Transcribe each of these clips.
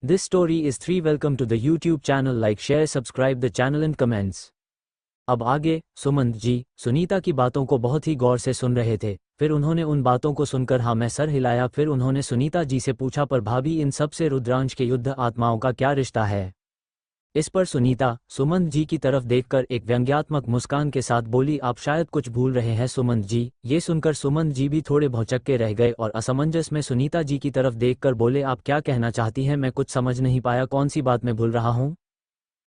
This story is 3. Welcome to the YouTube channel. Like, share, subscribe the channel and comments. अब आगे सुमंत जी सुनीता की बातों को बहुत ही गौर से सुन रहे थे। फिर उन्होंने उन बातों को सुनकर हाँ में सर हिलाया। फिर उन्होंने सुनीता जी से पूछा, पर भाभी, इन सब से रुद्रांश के युद्ध आत्माओं का क्या रिश्ता है? इस पर सुनीता सुमंत जी की तरफ देखकर एक व्यंग्यात्मक मुस्कान के साथ बोली, आप शायद कुछ भूल रहे हैं सुमंत जी। ये सुनकर सुमंत जी भी थोड़े भौचक्के रह गए और असमंजस में सुनीता जी की तरफ देखकर बोले, आप क्या कहना चाहती हैं? मैं कुछ समझ नहीं पाया, कौन सी बात मैं भूल रहा हूँ?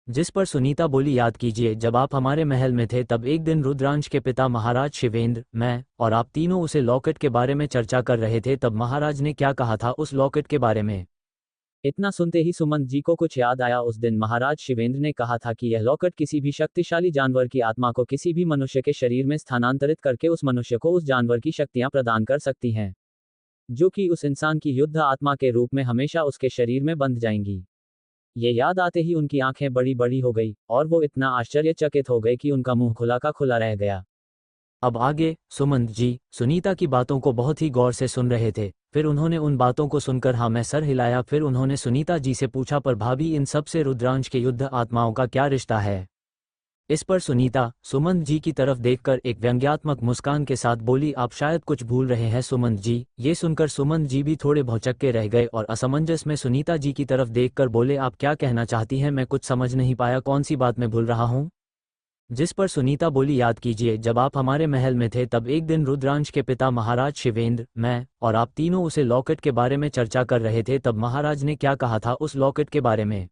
जिस पर सुनीता बोली, याद कीजिए, जब आप हमारे महल में थे तब एक दिन रुद्रांश के पिता महाराज शिवेंद्र, मैं और आप तीनों उसे लॉकेट के बारे में चर्चा कर रहे थे। तब महाराज ने क्या कहा था उस लॉकेट के बारे में? इतना सुनते ही सुमंत जी को कुछ याद आया। उस दिन महाराज शिवेंद्र ने कहा था कि यह लॉकेट किसी भी शक्तिशाली जानवर की आत्मा को किसी भी मनुष्य के शरीर में स्थानांतरित करके उस मनुष्य को उस जानवर की शक्तियां प्रदान कर सकती हैं, जो कि उस इंसान की युद्ध आत्मा के रूप में हमेशा उसके शरीर में बंध जाएंगी। ये याद आते ही उनकी आंखें बड़ी बड़ी हो गई और वो इतना आश्चर्यचकित हो गए कि उनका मुंह खुला का खुला रह गया। अब आगे सुमंत जी सुनीता की बातों को बहुत ही गौर से सुन रहे थे। फिर उन्होंने उन बातों को सुनकर हाँ में सर हिलाया। फिर उन्होंने सुनीता जी से पूछा, पर भाभी, इन सब से रुद्रांश के युद्ध आत्माओं का क्या रिश्ता है? इस पर सुनीता सुमंत जी की तरफ देखकर एक व्यंग्यात्मक मुस्कान के साथ बोली, आप शायद कुछ भूल रहे हैं सुमंत जी। ये सुनकर सुमंत जी भी थोड़े भौचक्के रह गए और असमंजस में सुनीता जी की तरफ देखकर बोले, आप क्या कहना चाहती हैं? मैं कुछ समझ नहीं पाया, कौन सी बात मैं भूल रहा हूँ? जिस पर सुनीता बोली, याद कीजिए, जब आप हमारे महल में थे तब एक दिन रुद्रांश के पिता महाराज शिवेंद्र, मैं और आप तीनों उसे लॉकेट के बारे में चर्चा कर रहे थे। तब महाराज ने क्या कहा था उस लॉकेट के बारे में?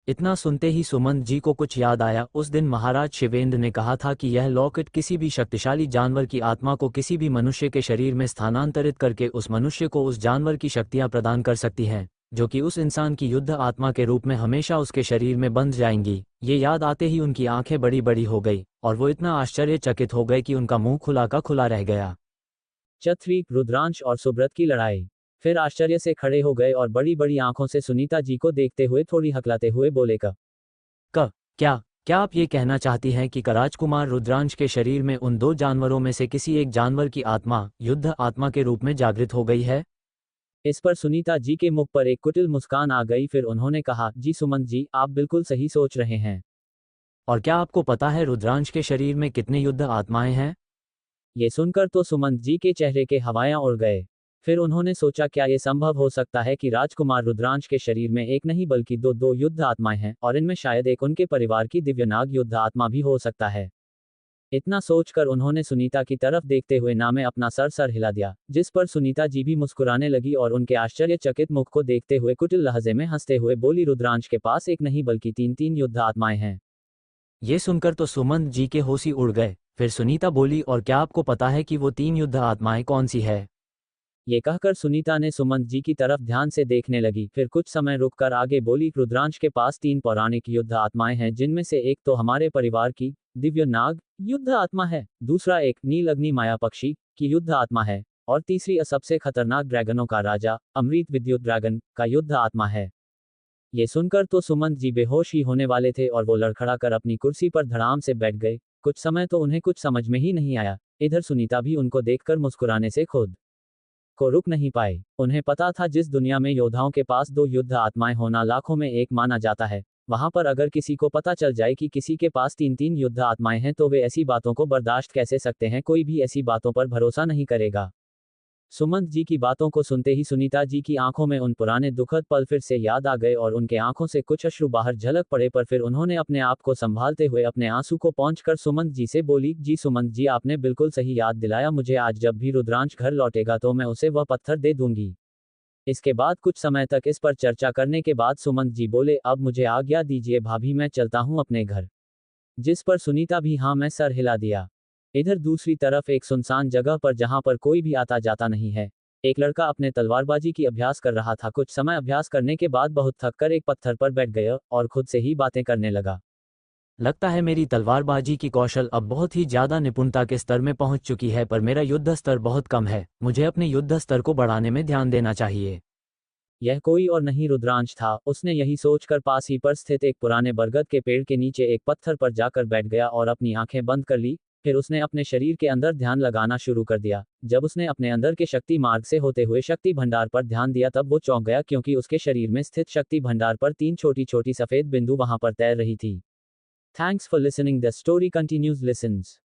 इतना सुनते ही सुमंत जी को कुछ याद आया। उस दिन महाराज शिवेंद्र ने कहा था कि यह लॉकेट किसी भी शक्तिशाली जानवर की आत्मा को किसी भी मनुष्य के शरीर में स्थानांतरित करके उस मनुष्य को उस जानवर की शक्तियां प्रदान कर सकती हैं, जो कि उस इंसान की युद्ध आत्मा के रूप में हमेशा उसके शरीर में बंध जाएंगी। ये याद आते ही उनकी आंखें बड़ी बड़ी हो गई और वो इतना आश्चर्यचकित हो गए कि उनका मुंह खुला का खुला रह गया। चतुर्थी, रुद्रांश और सुब्रत की लड़ाई। फिर आश्चर्य से खड़े हो गए और बड़ी बड़ी आंखों से सुनीता जी को देखते हुए थोड़ी हकलाते हुए बोले, क्या क्या आप ये कहना चाहती हैं कि राजकुमार रुद्रांश के शरीर में उन दो जानवरों में से किसी एक जानवर की आत्मा युद्ध आत्मा के रूप में जागृत हो गई है? इस पर सुनीता जी के मुख पर एक कुटिल मुस्कान आ गई। फिर उन्होंने कहा, जी सुमंत जी, आप बिल्कुल सही सोच रहे हैं। और क्या आपको पता है रुद्रांश के शरीर में कितने युद्ध आत्माएं हैं? ये सुनकर तो सुमंत जी के चेहरे के हवायां उड़ गए। फिर उन्होंने सोचा, क्या ये संभव हो सकता है कि राजकुमार रुद्रांश के शरीर में एक नहीं बल्कि दो युद्ध आत्माएं हैं, और इनमें शायद एक उनके परिवार की दिव्यनाग युद्ध आत्मा भी हो सकता है। इतना सोचकर उन्होंने सुनीता की तरफ देखते हुए ना में अपना सर हिला दिया, जिस पर सुनीता जी भी मुस्कुराने लगी और उनके आश्चर्यचकित मुख को देखते हुए कुटिल लहजे में हंसते हुए बोली, रुद्रांश के पास एक नहीं बल्कि तीन युद्ध आत्माएं हैं। ये सुनकर तो सुमंत जी के होश ही उड़ गए। फिर सुनीता बोली, और क्या आपको पता है कि वो तीन युद्ध आत्माएं कौन सी है? ये कहकर सुनीता ने सुमंत जी की तरफ ध्यान से देखने लगी। फिर कुछ समय रुककर आगे बोली, रुद्रांश के पास तीन पौराणिक युद्ध आत्माएं हैं, जिनमें से एक तो हमारे परिवार की दिव्य नाग युद्ध आत्मा है, दूसरा एक नील अग्नि माया पक्षी की युद्ध आत्मा है, और तीसरी सबसे खतरनाक ड्रैगनों का राजा अमृत विद्युत ड्रैगन का युद्ध आत्मा है। ये सुनकर तो सुमंत जी बेहोश ही होने वाले थे और वो लड़खड़ा कर अपनी कुर्सी पर धड़ाम से बैठ गए। कुछ समय तो उन्हें कुछ समझ में ही नहीं आया। इधर सुनीता भी उनको देखकर मुस्कुराने से खुद को रुक नहीं पाए। उन्हें पता था, जिस दुनिया में योद्धाओं के पास दो युद्ध आत्माएं होना लाखों में एक माना जाता है, वहां पर अगर किसी को पता चल जाए कि किसी के पास तीन युद्ध आत्माएं हैं, तो वे ऐसी बातों को बर्दाश्त कैसे सकते हैं? कोई भी ऐसी बातों पर भरोसा नहीं करेगा। सुमंत जी की बातों को सुनते ही सुनीता जी की आंखों में उन पुराने दुखद पल फिर से याद आ गए और उनके आंखों से कुछ अश्रु बाहर झलक पड़े। पर फिर उन्होंने अपने आप को संभालते हुए अपने आंसू को पोंछकर सुमंत जी से बोली, जी सुमंत जी, आपने बिल्कुल सही याद दिलाया मुझे। आज जब भी रुद्रांश घर लौटेगा तो मैं उसे वह पत्थर दे दूंगी। इसके बाद कुछ समय तक इस पर चर्चा करने के बाद सुमंत जी बोले, अब मुझे आज्ञा दीजिए भाभी, मैं चलता हूं अपने घर। जिस पर सुनीता भी हाँ में सर हिला दिया। इधर दूसरी तरफ एक सुनसान जगह पर, जहां पर कोई भी आता जाता नहीं है, एक लड़का अपने तलवारबाजी की अभ्यास कर रहा था। कुछ समय अभ्यास करने के बाद बहुत थक कर एक पत्थर पर बैठ गया और खुद से ही बातें करने लगा। लगता है मेरी तलवारबाजी की कौशल अब बहुत ही ज्यादा निपुणता के स्तर में पहुंच चुकी है, पर मेरा युद्ध स्तर बहुत कम है। मुझे अपने युद्ध स्तर को बढ़ाने में ध्यान देना चाहिए। यह कोई और नहीं रुद्रांश था। उसने यही सोचकर पास ही पर स्थित एक पुराने बरगद के पेड़ के नीचे एक पत्थर पर जाकर बैठ गया और अपनी आंखें बंद कर ली। फिर उसने अपने शरीर के अंदर ध्यान लगाना शुरू कर दिया। जब उसने अपने अंदर के शक्ति मार्ग से होते हुए शक्ति भंडार पर ध्यान दिया तब वो चौंक गया क्योंकि उसके शरीर में स्थित शक्ति भंडार पर 3 छोटी छोटी सफेद बिंदु वहां पर तैर रही थी। Thanks for listening, the story continues, lessons.